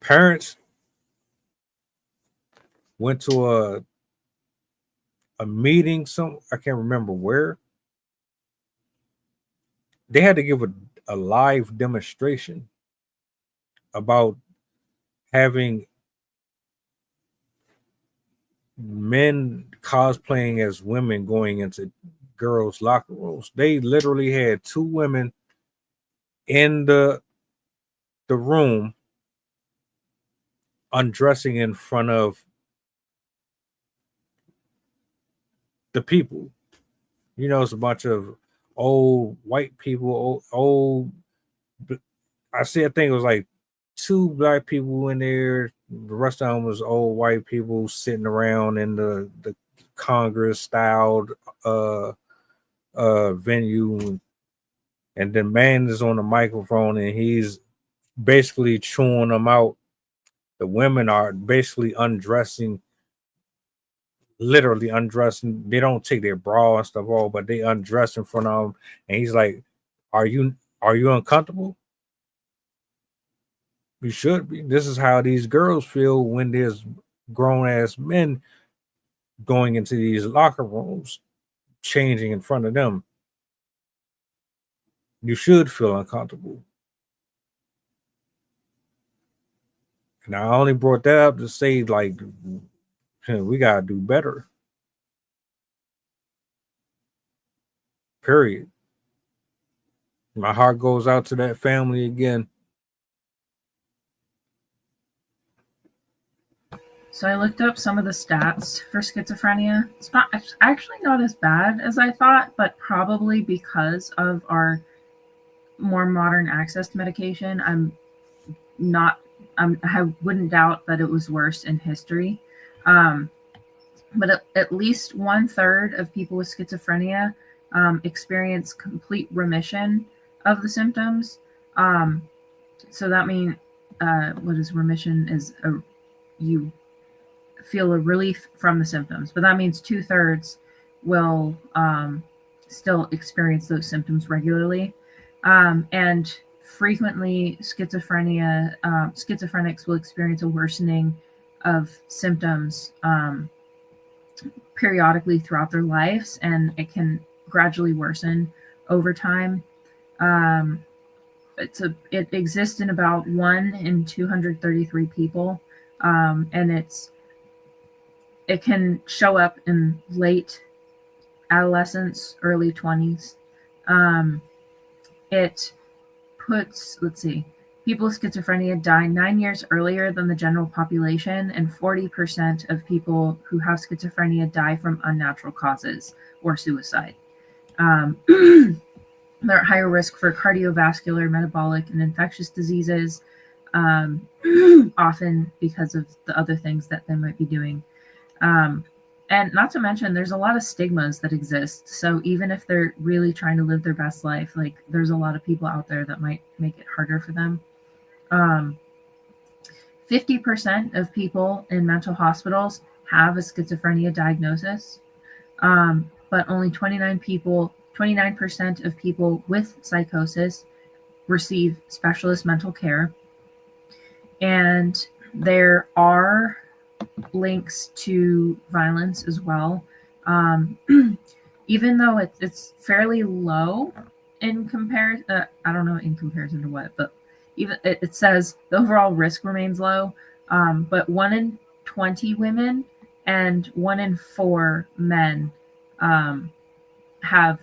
H: Parents went to a meeting, I can't remember where. They had to give a live demonstration about having men cosplaying as women going into girls' locker rooms. They literally had two women in the room undressing in front of the people. You know, it's a bunch of old white people, old I think it was like 2 black people in there. The rest of them was old white people sitting around in the Congress styled venue, and the man is on the microphone and he's basically chewing them out. The women are basically undressing, literally undressing. They don't take their bra and stuff off, but they undress in front of him, and he's like, are you uncomfortable? You should be. This is how these girls feel when there's grown ass men going into these locker rooms, changing in front of them. You should feel uncomfortable. And I only brought that up to say, like, we gotta do better. Period. My heart goes out to that family again.
I: So I looked up some of the stats for schizophrenia. It's not actually not as bad as I thought, but probably because of our more modern access to medication, I wouldn't doubt that it was worse in history. But at least 1/3 of people with schizophrenia experience complete remission of the symptoms. So that means what is remission is you feel a relief from the symptoms, but that means 2/3 will still experience those symptoms regularly. And frequently schizophrenics will experience a worsening of symptoms periodically throughout their lives, and it can gradually worsen over time. It exists in about 1 in 233 people, and it can show up in late adolescence, early 20s. It puts, people with schizophrenia die 9 years earlier than the general population, and 40% of people who have schizophrenia die from unnatural causes or suicide. They're at higher risk for cardiovascular, metabolic, and infectious diseases, often because of the other things that they might be doing. And not to mention, there's a lot of stigmas that exist. So even if they're really trying to live their best life, like there's a lot of people out there that might make it harder for them. 50% of people in mental hospitals have a schizophrenia diagnosis, but only 29% of people with psychosis receive specialist mental care. And there are links to violence as well. Even though it's fairly low in comparison, I don't know in comparison to what, but even it says the overall risk remains low. But 1 in 20 women and 1 in 4 men have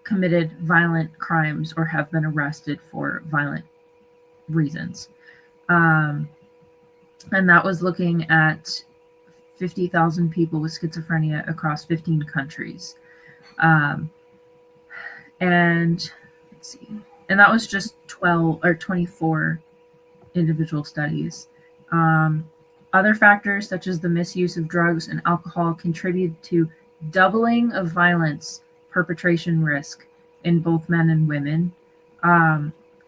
I: committed violent crimes or have been arrested for violent reasons. And that was looking at 50,000 people with schizophrenia across 15 countries. And let's see, and that was just 12 or 24 individual studies. Other factors such as the misuse of drugs and alcohol contribute to doubling of violence perpetration risk in both men and women,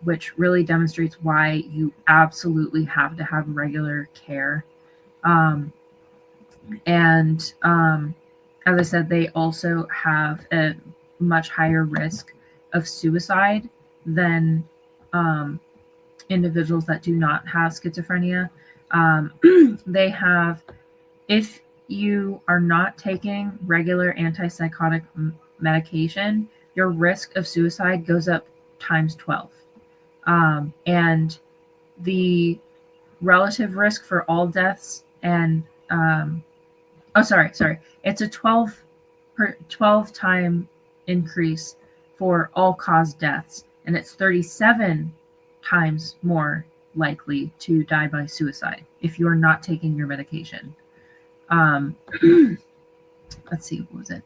I: which really demonstrates why you absolutely have to have regular care. And as I said, they also have a much higher risk of suicide than individuals that do not have schizophrenia. They have, if you are not taking regular antipsychotic medication, your risk of suicide goes up times 12. And the relative risk for all deaths and it's a 12 time increase for all cause deaths, and it's 37 times more likely to die by suicide if you are not taking your medication. Let's see, what was it?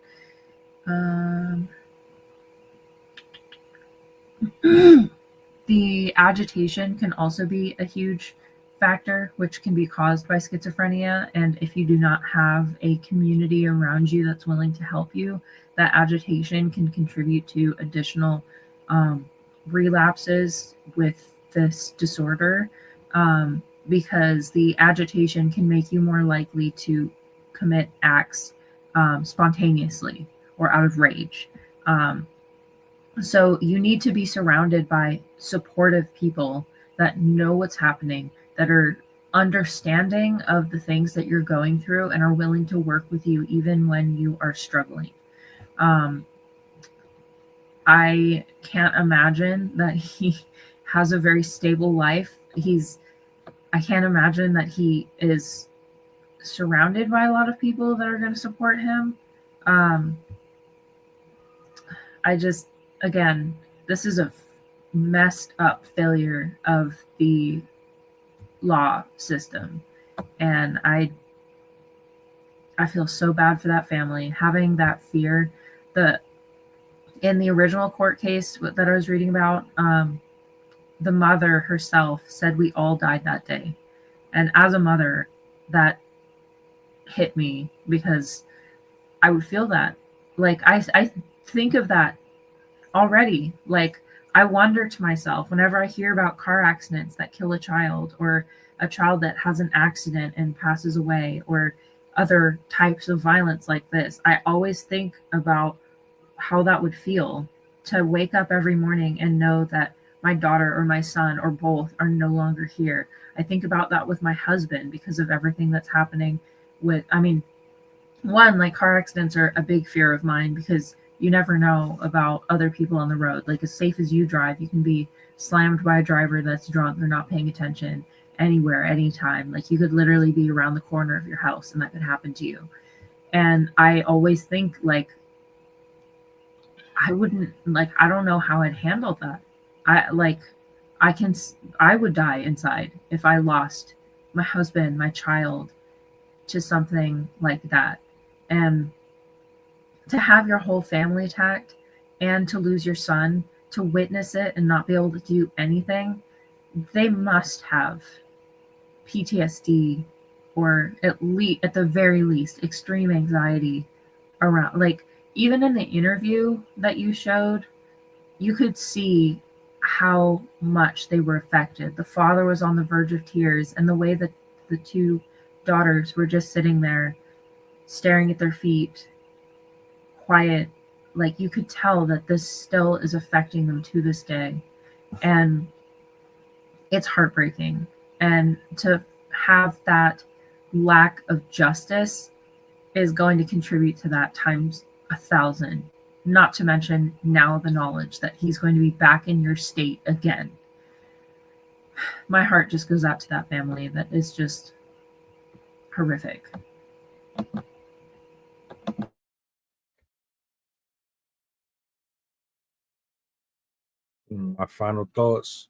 I: The agitation can also be a huge factor, which can be caused by schizophrenia. And if you do not have a community around you that's willing to help you, that agitation can contribute to additional relapses with this disorder, because the agitation can make you more likely to commit acts spontaneously or out of rage. So you need to be surrounded by supportive people that know what's happening, that are understanding of the things that you're going through and are willing to work with you even when you are struggling. I can't imagine that he has a very stable life. I can't imagine that he is surrounded by a lot of people that are going to support him. Again, this is a messed up failure of the law system. And I feel so bad for that family, having that fear. In the original court case that I was reading about, the mother herself said we all died that day. And as a mother, that hit me because I would feel that. Like, I think of that already. Like, I wonder to myself, whenever I hear about car accidents that kill a child, or a child that has an accident and passes away, or other types of violence like this, I always think about how that would feel to wake up every morning and know that my daughter or my son or both are no longer here. I think about that with my husband because of everything that's happening with, one, like, car accidents are a big fear of mine because you never know about other people on the road. Like, as safe as you drive, you can be slammed by a driver that's drunk or not paying attention anywhere, anytime. Like, you could literally be around the corner of your house and that could happen to you. And I always think, like, I don't know how I'd handle that. I would die inside if I lost my husband, my child to something like that. And to have your whole family attacked and to lose your son, to witness it and not be able to do anything, they must have PTSD or at the very least, extreme anxiety around, like, even in the interview that you showed, you could see how much they were affected. The father was on the verge of tears, and the way that the two daughters were just sitting there staring at their feet, quiet, like you could tell that this still is affecting them to this day. And it's heartbreaking. And to have that lack of justice is going to contribute to that times 1,000. Not to mention now the knowledge that he's going to be back in your state again. My heart just goes out to that family. That is just horrific.
H: My final thoughts.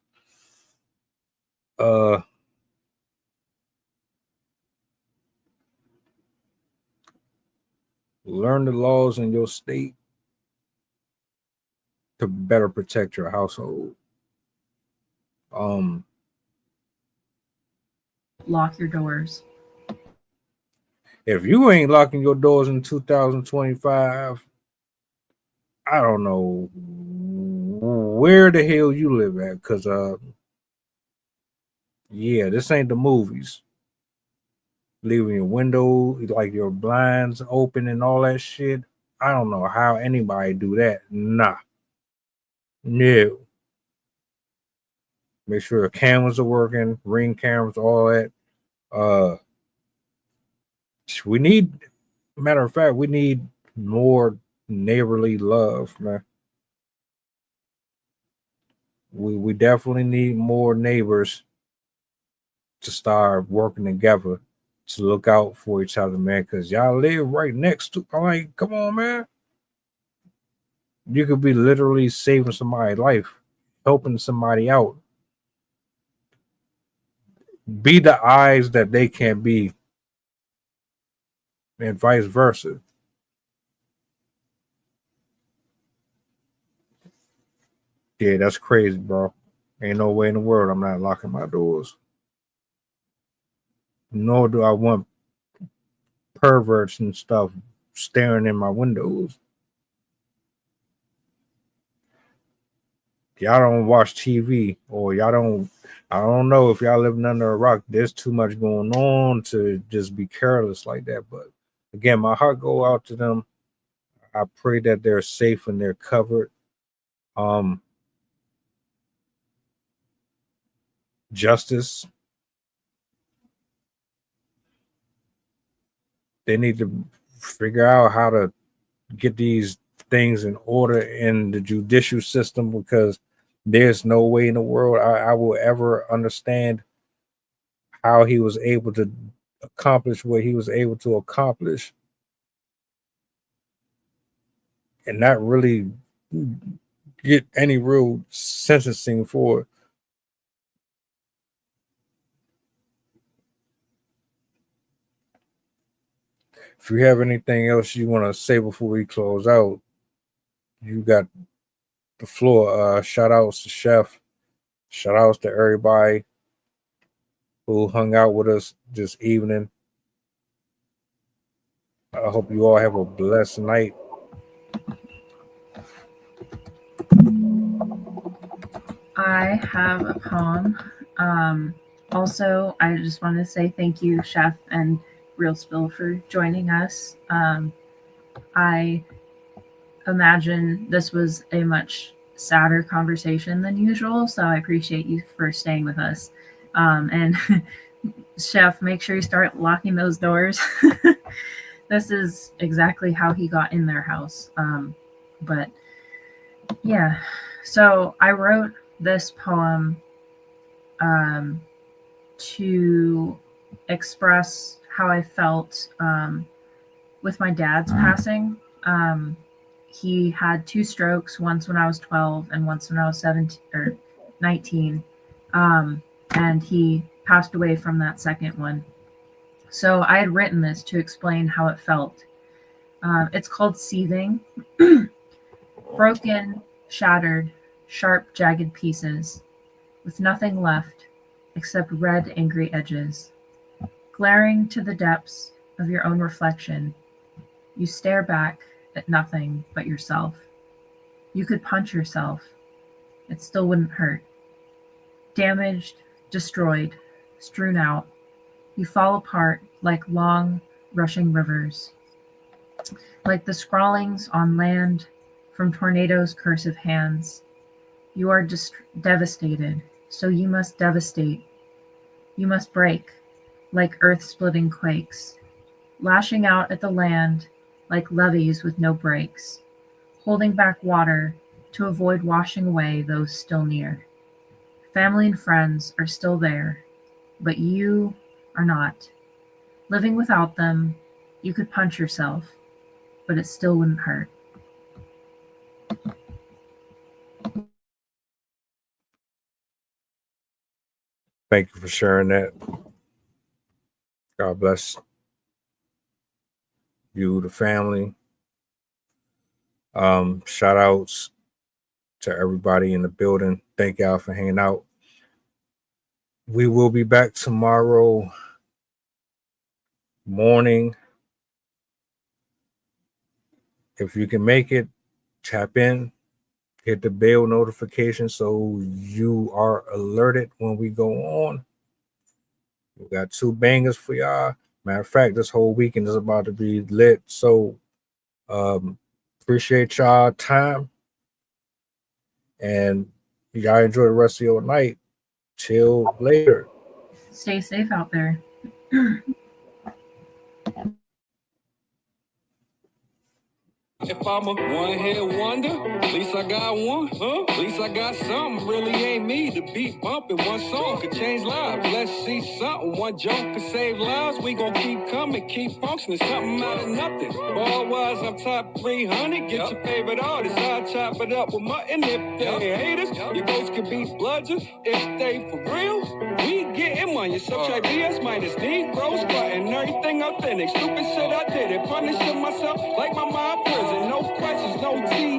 H: Learn the laws in your state to better protect your household.
I: Lock your doors.
H: If you ain't locking your doors in 2025, I don't know where the hell you live at, because yeah, this ain't the movies. Leaving your window, like your blinds open and all that shit. I don't know how anybody do that. Nah. No. Make sure your cameras are working, Ring cameras, all that. We need, matter of fact, we need more neighborly love, man. We definitely need more neighbors to start working together to look out for each other, man, because y'all live right next to, like, come on, man. You could be literally saving somebody's life, helping somebody out. Be the eyes that they can't be, and vice versa. Yeah, that's crazy, bro. Ain't no way in the world I'm not locking my doors. Nor do I want perverts and stuff staring in my windows. Y'all don't watch TV, or y'all don't, I don't know if y'all living under a rock. There's too much going on to just be careless like that. But again, my heart go out to them. I pray that they're safe and they're covered. Justice. They need to figure out how to get these things in order in the judicial system, because there's no way in the world I will ever understand how he was able to accomplish what he was able to accomplish and not really get any real sentencing for it. If you have anything else you want to say before we close out, you got the floor. Shout outs to Chef. Shout outs to everybody who hung out with us this evening. I hope you all have a blessed night.
I: I have a poem. Also, I just want to say thank you, Chef and Real Spill, for joining us. I imagine this was a much sadder conversation than usual, so I appreciate you for staying with us. And Chef, make sure you start locking those doors. This is exactly how he got in their house. But yeah, so I wrote this poem to express how I felt with my dad's passing. He had 2 strokes, once when I was 12 and once when I was 17 or 19. And he passed away from that second one. So I had written this to explain how it felt. It's called Seething. Broken, shattered, sharp, jagged pieces, with nothing left except red, angry edges. Glaring to the depths of your own reflection, you stare back at nothing but yourself. You could punch yourself. It still wouldn't hurt. Damaged, destroyed, strewn out, you fall apart like long, rushing rivers. Like the scrawlings on land from tornadoes' cursive hands, you are devastated, so you must devastate. You must break, like earth-splitting quakes, lashing out at the land like levees with no brakes, holding back water to avoid washing away those still near. Family and friends are still there, but you are not. Living without them, you could punch yourself, but it still wouldn't hurt.
H: Thank you for sharing that. God bless you, the family. Shout outs to everybody in the building. Thank y'all for hanging out. We will be back tomorrow morning. If you can make it, tap in, hit the bell notification so you are alerted when we go on. We got 2 bangers for y'all. Matter of fact, this whole weekend is about to be lit. So appreciate y'all time. And y'all enjoy the rest of your night. Till later.
I: Stay safe out there.
G: If I'm a one-hit wonder, at least I got one, huh? At least I got something, really ain't me. The beat bumping, one song could change lives. Let's see something, one joke could save lives. We gon' keep coming, keep functioning, something out of nothing. Ball-wise, I'm top 300, get your favorite artist. I'll chop it up with mutton if they haters. Your ghost could be bludgeon if they for real. We getting money, subtract BS minus Negroes, button everything authentic. Stupid shit I did it, punishing myself like my mind prison. No questions, no tears.